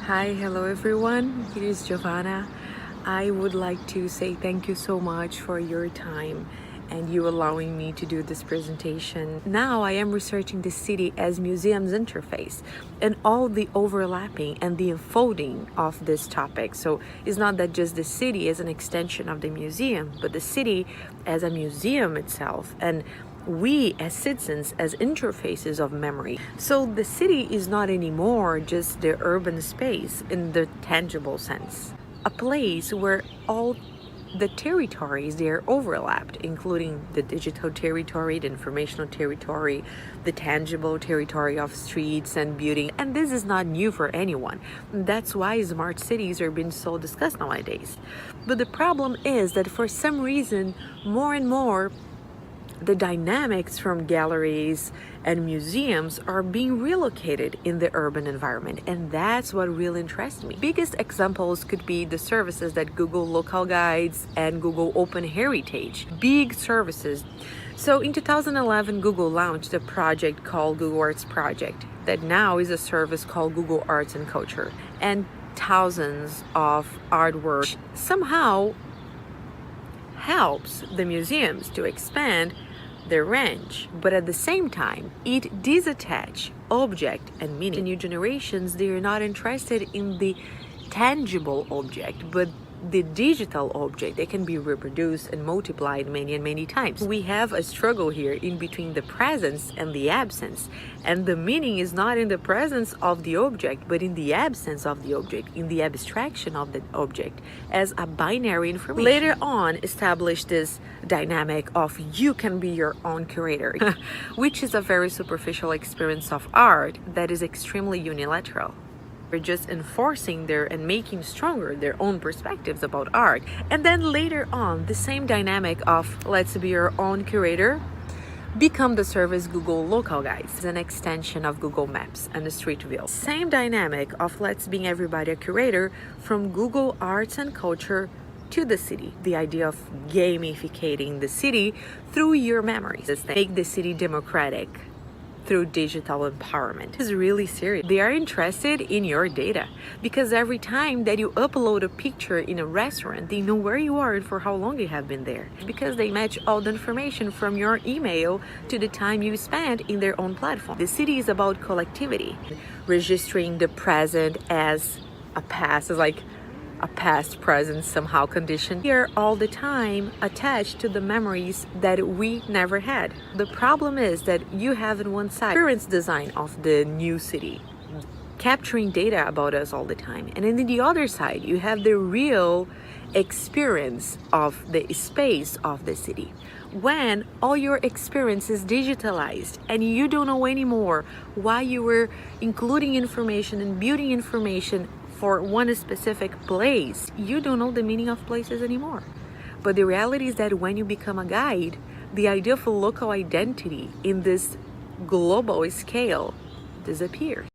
Hi, hello everyone. It is Giovanna. I would like to say thank you so much for your time and you allowing me to do this presentation. Now I am researching the city as museum's interface and all the overlapping and the unfolding of this topic. So it's not that just the city is an extension of the museum, but the city as a museum itself, and we as citizens as interfaces of memory. So the city is not anymore just the urban space in the tangible sense, a place where all the territories they are overlapped, including the digital territory, the informational territory, the tangible territory of streets and building. And this is not new for anyone. That's why smart cities are being so discussed nowadays. But the problem is that for some reason, more and more the dynamics from galleries and museums are being relocated in the urban environment, and that's what really interests me. Biggest examples could be the services that Google Local Guides and Google Open Heritage, big services. So in 2011, Google launched a project called Google Arts Project that now is a service called Google Arts and Culture, and thousands of artwork somehow helps the museums to expand their range, but at the same time it disattach object and meaning. The new generations, they are not interested in the tangible object but the digital object. They can be reproduced and multiplied many and many times. We have a struggle here in between the presence and the absence, and the meaning is not in the presence of the object but in the absence of the object, in the abstraction of the object as a binary information. Later on established this dynamic of you can be your own curator which is a very superficial experience of art that is extremely unilateral. They're just enforcing their and making stronger their own perspectives about art. And then later on, the same dynamic of let's be your own curator become the service Google Local Guides. It's an extension of Google Maps and the Street View. Same dynamic of let's being everybody a curator from Google Arts and Culture to the city. The idea of gamificating the city through your memories. Make the city democratic through digital empowerment. Is really serious. They are interested in your data because every time that you upload a picture in a restaurant, they know where you are and for how long you have been there, because they match all the information from your email to the time you spent in their own platform. The city is about collectivity, registering the present as a past, as like a past present somehow condition. We are all the time attached to the memories that we never had. The problem is that you have in one side experience design of the new city, capturing data about us all the time, and in the other side you have the real experience of the space of the city. When all your experience is digitalized and you don't know anymore why you were including information and building information for one specific place, you don't know the meaning of places anymore. But the reality is that when you become a guide, the idea of a local identity in this global scale disappears.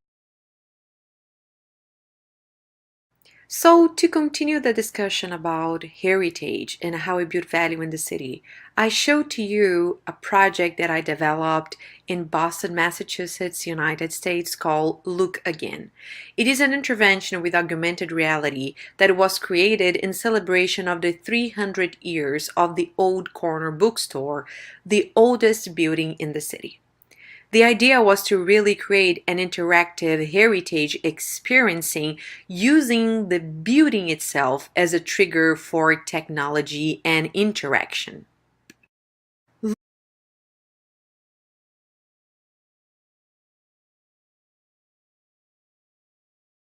So to continue the discussion about heritage and how we build value in the city, I showed to you a project that I developed in Boston, Massachusetts, United States called Look Again. It is an intervention with augmented reality that was created in celebration of the 300 years of the Old Corner Bookstore, the oldest building in the city. The idea was to really create an interactive heritage experiencing using the building itself as a trigger for technology and interaction.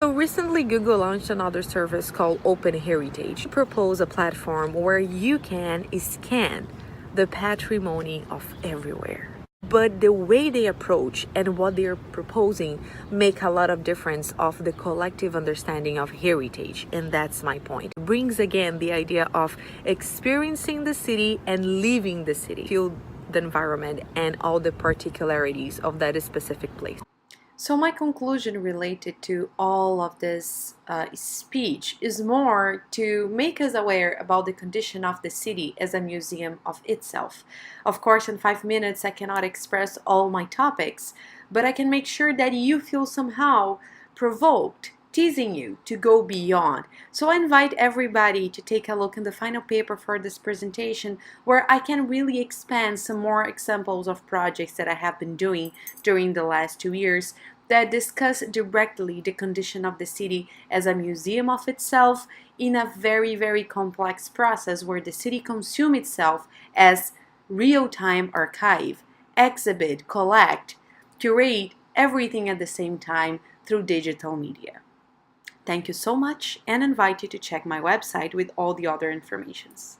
So recently Google launched another service called Open Heritage. Propose a platform where you can scan the patrimony of everywhere. But the way they approach and what they're proposing make a lot of difference of the collective understanding of heritage, and that's my point. It brings again the idea of experiencing the city and living the city, feel the environment and all the particularities of that specific place. So my conclusion related to all of this speech is more to make us aware about the condition of the city as a museum of itself. Of course, in 5 minutes I cannot express all my topics, but I can make sure that you feel somehow provoked teasing you to go beyond. So I invite everybody to take a look in the final paper for this presentation, where I can really expand some more examples of projects that I have been doing during the last 2 years that discuss directly the condition of the city as a museum of itself in a very, very complex process where the city consumes itself as real-time archive, exhibit, collect, curate everything at the same time through digital media. Thank you so much, and invite you to check my website with all the other informations.